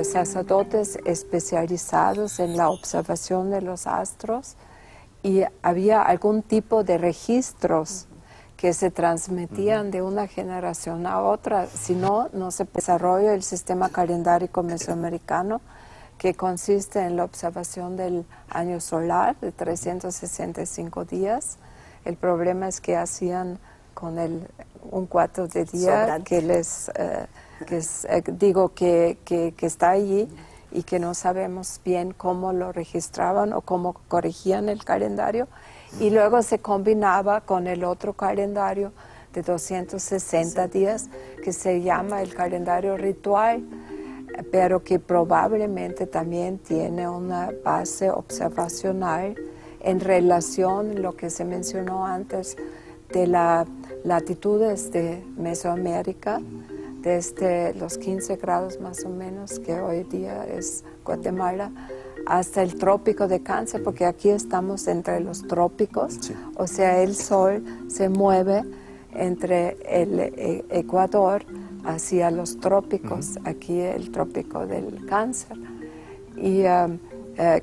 sacerdotes especializados en la observación de los astros y había algún tipo de registros que se transmitían de una generación a otra. Si no, no se desarrolla el sistema calendárico mesoamericano, que consiste en la observación del año solar de 365 días. El problema es que hacían con un cuarto de día sobrante, que está allí y que no sabemos bien cómo lo registraban o cómo corregían el calendario, y luego se combinaba con el otro calendario de 260 días que se llama el calendario ritual, pero que probablemente también tiene una base observacional en relación a lo que se mencionó antes de las latitudes de Mesoamérica, desde los 15 grados más o menos, que hoy día es Guatemala, hasta el trópico de Cáncer, porque aquí estamos entre los trópicos, sí. O sea, el sol se mueve entre el Ecuador hacia los trópicos, aquí el trópico del Cáncer, y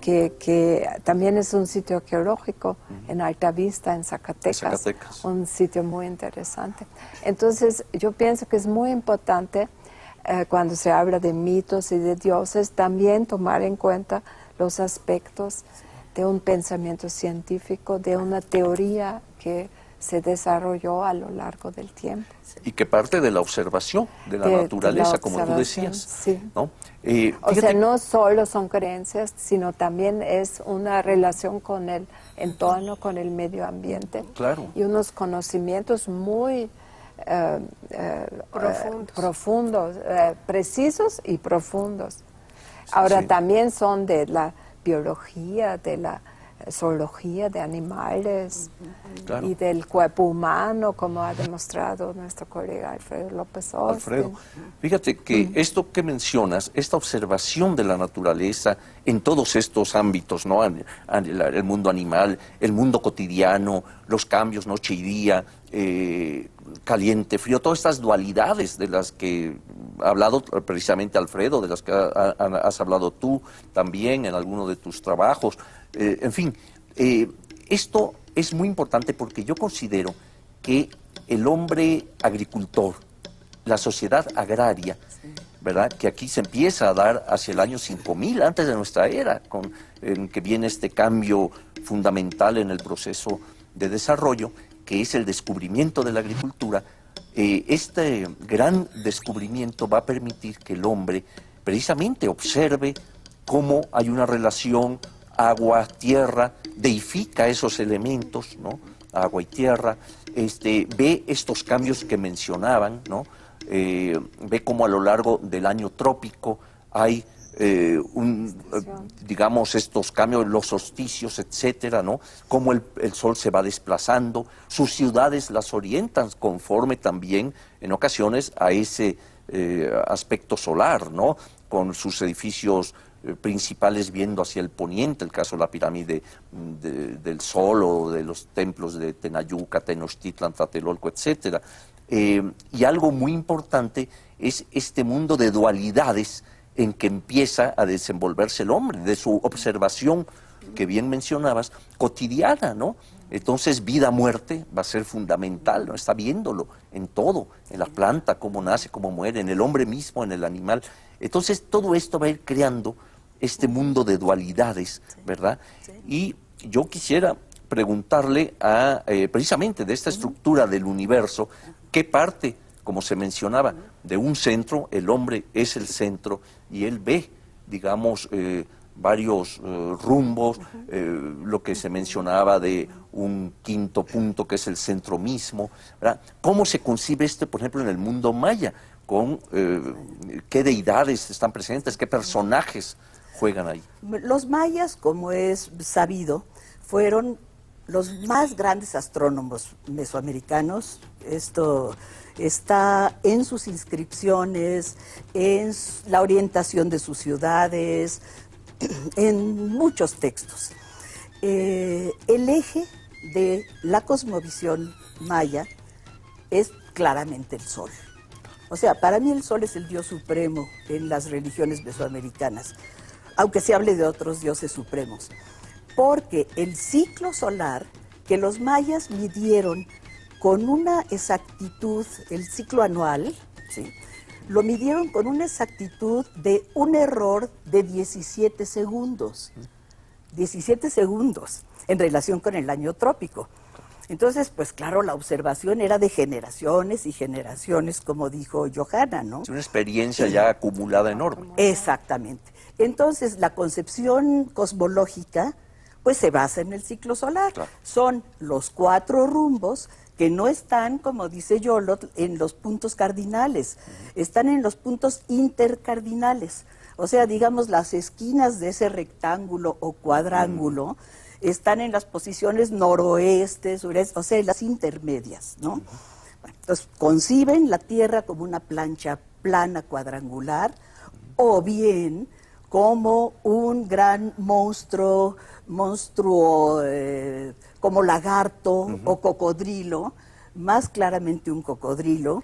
que también es un sitio arqueológico en Altavista, en Zacatecas, un sitio muy interesante. Entonces, yo pienso que es muy importante cuando se habla de mitos y de dioses, también tomar en cuenta los aspectos de un pensamiento científico, de una teoría que se desarrolló a lo largo del tiempo. Y que parte de la observación de la naturaleza, como tú decías. Sí. ¿No? O sea, no solo son creencias, sino también es una relación con el entorno, con el medio ambiente. Claro. Y unos conocimientos muy profundos, precisos y profundos. Ahora, sí. También son de la biología, de la zoología de animales, claro. Y del cuerpo humano, como ha demostrado nuestro colega Alfredo López Austin. Alfredo, fíjate que esto que mencionas, esta observación de la naturaleza en todos estos ámbitos, ¿no? El mundo animal, el mundo cotidiano, los cambios noche y día, caliente, frío, todas estas dualidades de las que ha hablado precisamente Alfredo, de las que has hablado tú también en alguno de tus trabajos. En fin, esto es muy importante porque yo considero que el hombre agricultor, la sociedad agraria, ¿verdad?, que aquí se empieza a dar hacia el año 5000, antes de nuestra era, en que viene este cambio fundamental en el proceso de desarrollo, que es el descubrimiento de la agricultura. Este gran descubrimiento va a permitir que el hombre precisamente observe cómo hay una relación agua, tierra, deifica esos elementos, ¿no? Agua y tierra, ve estos cambios que mencionaban, ¿no? Ve cómo a lo largo del año trópico hay digamos, estos cambios, los solsticios, etcétera, ¿no? Cómo el sol se va desplazando, sus ciudades las orientan conforme también, en ocasiones, a ese aspecto solar, ¿no? Con sus edificios principales viendo hacia el poniente, el caso de la pirámide del Sol o de los templos de Tenayuca, Tenochtitlan, Tlatelolco, etcétera. Y algo muy importante es este mundo de dualidades en que empieza a desenvolverse el hombre, de su observación, que bien mencionabas, cotidiana, ¿no? Entonces, vida-muerte va a ser fundamental, ¿no? Está viéndolo en todo, en la planta, cómo nace, cómo muere, en el hombre mismo, en el animal. Entonces, todo esto va a ir creando este mundo de dualidades, ¿verdad? Y yo quisiera preguntarle precisamente de esta estructura del universo, ¿qué parte, como se mencionaba, de un centro? El hombre es el centro y él ve, digamos, varios rumbos, lo que se mencionaba de un quinto punto que es el centro mismo, ¿verdad? ¿Cómo se concibe por ejemplo, en el mundo maya? ¿Con qué deidades están presentes? ¿Qué personajes juegan ahí? Los mayas, como es sabido, fueron los más grandes astrónomos mesoamericanos. Esto está en sus inscripciones, en la orientación de sus ciudades, en muchos textos. El eje de la cosmovisión maya es claramente el sol. O sea, para mí el sol es el dios supremo en las religiones mesoamericanas, aunque se hable de otros dioses supremos. Porque el ciclo solar que los mayas midieron con una exactitud, el ciclo anual, ¿sí?, lo midieron con una exactitud de un error de 17 segundos. 17 segundos en relación con el año trópico. Entonces, pues claro, la observación era de generaciones y generaciones, como dijo Johanna, ¿no? Es una experiencia ya acumulada enorme. Exactamente. Entonces, la concepción cosmológica, pues se basa en el ciclo solar. Claro. Son los 4 rumbos que no están, como dice Yolot, en los puntos cardinales, están en los puntos intercardinales. O sea, digamos, las esquinas de ese rectángulo o cuadrángulo están en las posiciones noroeste, sureste, o sea, en las intermedias, ¿no? Bueno, entonces, conciben la Tierra como una plancha plana cuadrangular o bien como un gran monstruo como lagarto o cocodrilo, más claramente un cocodrilo,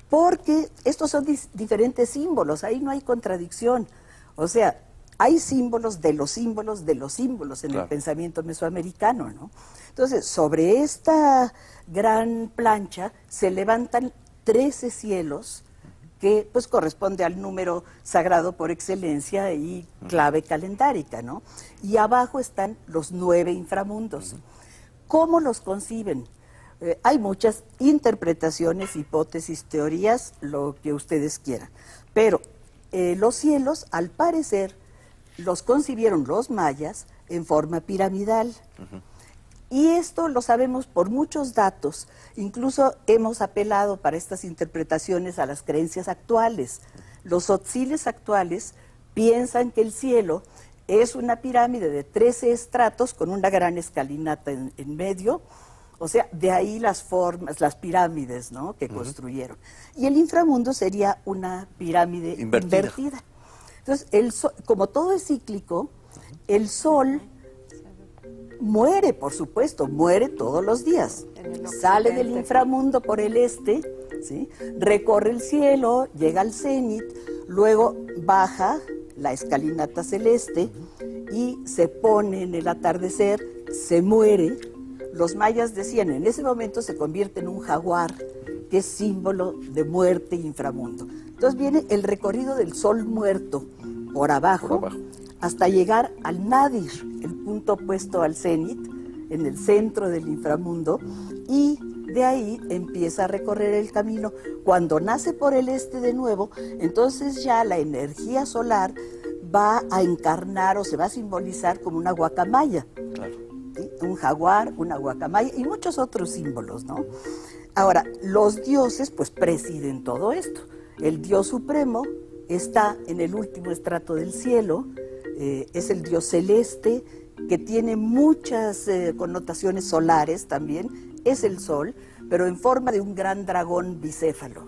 porque estos son diferentes símbolos, ahí no hay contradicción. O sea, hay símbolos de los símbolos de los símbolos en el pensamiento mesoamericano, ¿no? Entonces, sobre esta gran plancha se levantan 13 cielos, que pues corresponde al número sagrado por excelencia y clave calendárica, ¿no? Y abajo están los 9 inframundos. ¿Cómo los conciben? Hay muchas interpretaciones, hipótesis, teorías, lo que ustedes quieran. Pero los cielos, al parecer, los concibieron los mayas en forma piramidal. Y esto lo sabemos por muchos datos. Incluso hemos apelado para estas interpretaciones a las creencias actuales. Los tzotziles actuales piensan que el cielo es una pirámide de 13 estratos con una gran escalinata en medio. O sea, de ahí las formas, las pirámides, ¿no?, que construyeron. Y el inframundo sería una pirámide invertida. Entonces, como todo es cíclico, el sol muere, por supuesto, muere todos los días. Sale del inframundo por el este, ¿sí?, recorre el cielo, llega al cenit, luego baja la escalinata celeste y se pone en el atardecer, se muere. Los mayas decían, en ese momento se convierte en un jaguar, que es símbolo de muerte e inframundo. Entonces viene el recorrido del sol muerto por abajo. Hasta llegar al nadir, el punto opuesto al cenit, en el centro del inframundo, y de ahí empieza a recorrer el camino. Cuando nace por el este de nuevo, entonces ya la energía solar va a encarnar o se va a simbolizar como una guacamaya. Claro. ¿Sí? Un jaguar, una guacamaya y muchos otros símbolos, ¿no? Ahora, los dioses pues presiden todo esto. El dios supremo está en el último estrato del cielo, es el dios celeste, que tiene muchas connotaciones solares también, es el sol, pero en forma de un gran dragón bicéfalo,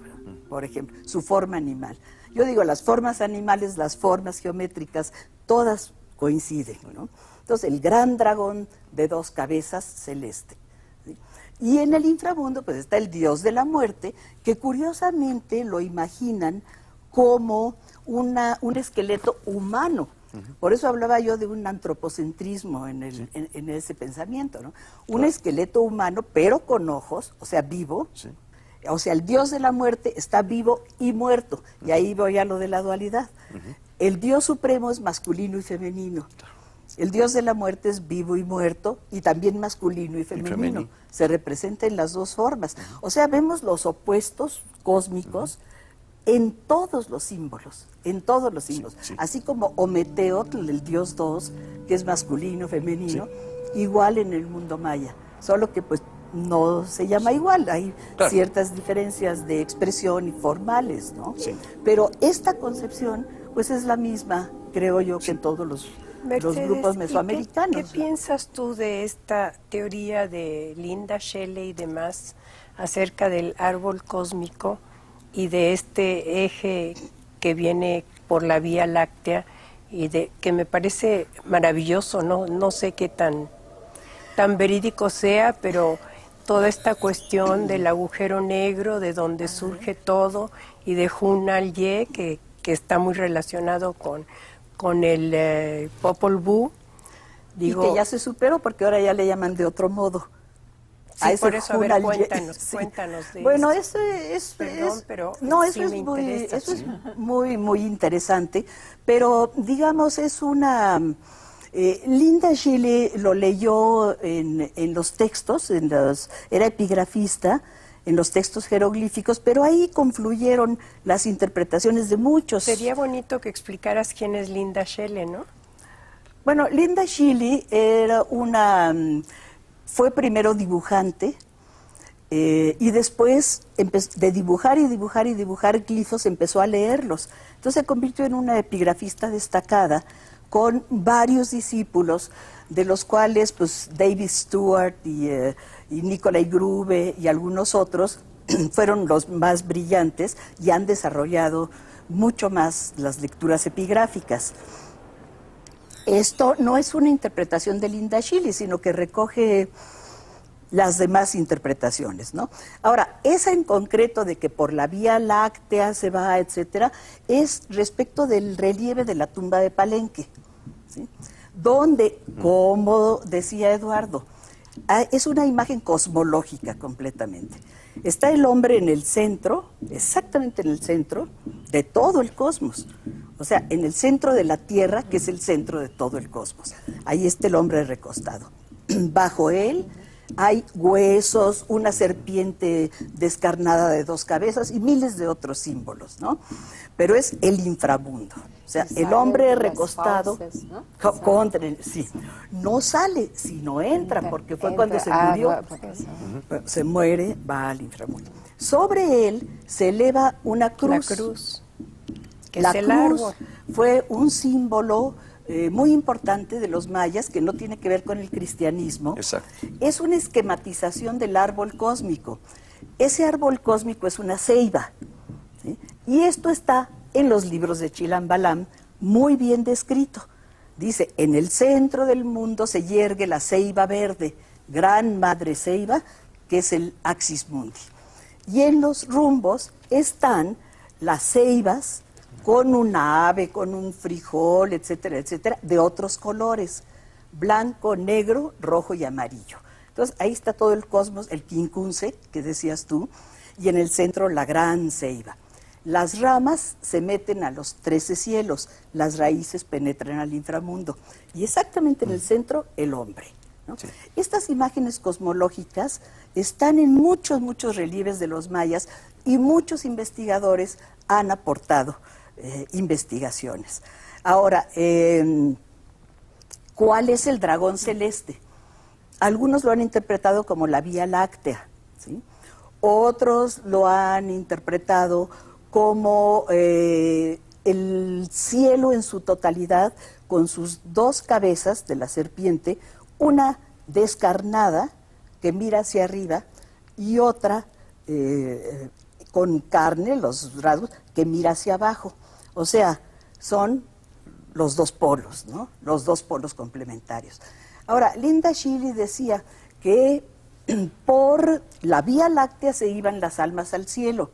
por ejemplo, su forma animal. Yo digo, las formas animales, las formas geométricas, todas coinciden, ¿no? Entonces, el gran dragón de 2 cabezas celeste, ¿sí? Y en el inframundo, pues está el dios de la muerte, que curiosamente lo imaginan como un esqueleto humano. Por eso hablaba yo de un antropocentrismo en ese pensamiento, ¿no? Un esqueleto humano, pero con ojos, o sea, vivo. Sí. O sea, el dios de la muerte está vivo y muerto. Y ahí voy a lo de la dualidad. El dios supremo es masculino y femenino. El dios de la muerte es vivo y muerto, y también masculino y femenino. Se representa en las dos formas. O sea, vemos los opuestos cósmicos en todos los símbolos, así como Ometeotl, el dios 2, que es masculino, femenino, igual en el mundo maya, solo que pues no se llama igual, hay ciertas diferencias de expresión y formales, ¿no? Pero esta concepción pues es la misma, creo yo, que en todos los grupos mesoamericanos. ¿Qué piensas tú de esta teoría de Linda Shelley y demás acerca del árbol cósmico y de este eje que viene por la Vía Láctea y que me parece maravilloso, no sé qué tan verídico sea, pero toda esta cuestión del agujero negro, de donde surge todo, y de Hunal Ye, que está muy relacionado con el Popol Vuh. Digo, y que ya se superó porque ahora ya le llaman de otro modo. Sí, por eso, a ver, cuéntanos, sí. Cuéntanos de bueno, eso. Perdón, pero no, sí eso es muy interesante, pero digamos es una... Linda Schille lo leyó en los textos, era epigrafista, en los textos jeroglíficos, pero ahí confluyeron las interpretaciones de muchos. Sería bonito que explicaras quién es Linda Schille, ¿no? Bueno, Linda Schille era fue primero dibujante y después de dibujar y dibujar y dibujar glifos empezó a leerlos. Entonces se convirtió en una epigrafista destacada con varios discípulos, de los cuales pues David Stewart y Nicolai Grube y algunos otros fueron los más brillantes y han desarrollado mucho más las lecturas epigráficas. Esto no es una interpretación de Linda Schille, sino que recoge las demás interpretaciones, ¿no? Ahora, esa en concreto de que por la Vía Láctea se va, etcétera, es respecto del relieve de la tumba de Palenque, ¿sí? Donde, como decía Eduardo, es una imagen cosmológica completamente. Está el hombre en el centro, exactamente en el centro de todo el cosmos. O sea, en el centro de la Tierra, que es el centro de todo el cosmos. Ahí está el hombre recostado. Bajo él hay huesos, una serpiente descarnada de 2 cabezas y miles de otros símbolos, ¿no? Pero es el inframundo. O sea, el hombre recostado, fauces, ¿no? Sí, no sale, sino entra, porque fue cuando se murió. Se muere, va al inframundo. Sobre él se eleva una cruz. La cruz. La cruz fue un símbolo muy importante de los mayas, que no tiene que ver con el cristianismo. Exacto. Es una esquematización del árbol cósmico. Ese árbol cósmico es una ceiba, ¿sí? Y esto está en los libros de Chilam Balam muy bien descrito. Dice, en el centro del mundo se yergue la ceiba verde, gran madre ceiba, que es el Axis Mundi. Y en los rumbos están las ceibas con un ave, con un frijol, etcétera, etcétera, de otros colores, blanco, negro, rojo y amarillo. Entonces, ahí está todo el cosmos, el quincunce, que decías tú, y en el centro la gran ceiba. Las ramas se meten a los 13 cielos, las raíces penetran al inframundo, y exactamente en el centro, el hombre, ¿no? Sí. Estas imágenes cosmológicas están en muchos relieves de los mayas, y muchos investigadores han aportado investigaciones. Ahora, ¿cuál es el dragón celeste? Algunos lo han interpretado como la Vía Láctea, ¿sí? Otros lo han interpretado como el cielo en su totalidad, con sus 2 cabezas de la serpiente, una descarnada que mira hacia arriba y otra con carne, los rasgos, que mira hacia abajo. O sea, son los 2 polos, ¿no? Los 2 polos complementarios. Ahora, Linda Schille decía que por la Vía Láctea se iban las almas al cielo.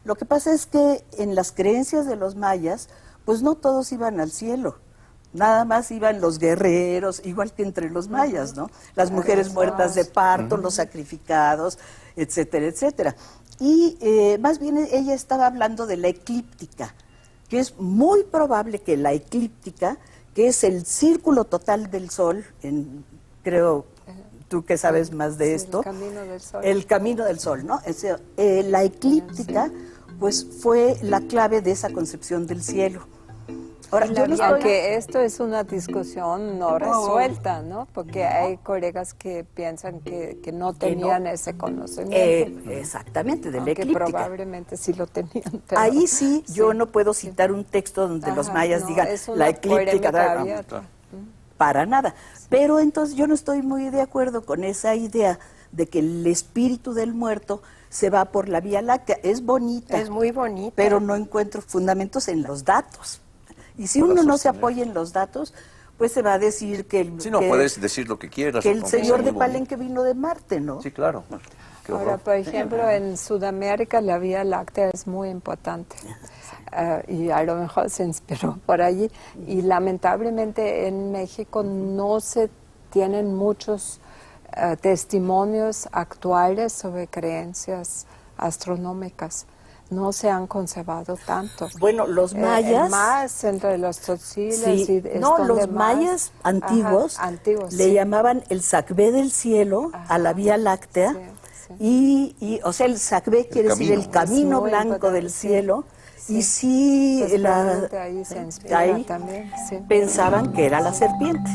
Lo que pasa es que en las creencias de los mayas, pues no todos iban al cielo. Nada más iban los guerreros, igual que entre los mayas, ¿no? Las mujeres muertas de parto, los sacrificados, etcétera, etcétera. Y más bien ella estaba hablando de la eclíptica, que es muy probable que la eclíptica, que es el círculo total del Sol, creo tú que sabes más de esto. El camino del Sol. El camino del Sol, ¿no? La eclíptica, pues fue la clave de esa concepción del cielo. Ahora, aunque esto es una discusión no resuelta, ¿no? Porque hay colegas que piensan que no tenían ese conocimiento. Exactamente, de la aunque eclíptica. Probablemente sí lo tenían. Pero, ahí sí, yo no puedo citar un texto donde los mayas digan la eclíptica. Para nada. Pero entonces yo no estoy muy de acuerdo con esa idea de que el espíritu del muerto se va por la Vía Láctea. Es bonita. Es muy bonita. Pero no encuentro fundamentos en los datos. Y si uno no se apoya en los datos, pues se va a decir que el, Sí, no, puedes decir lo que quieras. que el aunque sea señor muy de bonito. Palenque vino de Marte, ¿no? Sí, claro. Qué Ahora, horror. por ejemplo, en Sudamérica la Vía Láctea es muy importante. Y a lo mejor se inspiró por allí. Y lamentablemente en México no se tienen muchos testimonios actuales sobre creencias astronómicas. No se han conservado tanto. Bueno, los mayas... más entre los tzotzilles Sí, y es no, donde los más- mayas antiguos, Ajá, antiguos, le sí. llamaban el Sacbé del cielo a la Vía Láctea, o sea, el Sacbé quiere decir el camino Es muy blanco importante, del sí. cielo, Sí. y sí, Pues probablemente ahí se inspira ahí también, sí. pensaban que era la serpiente.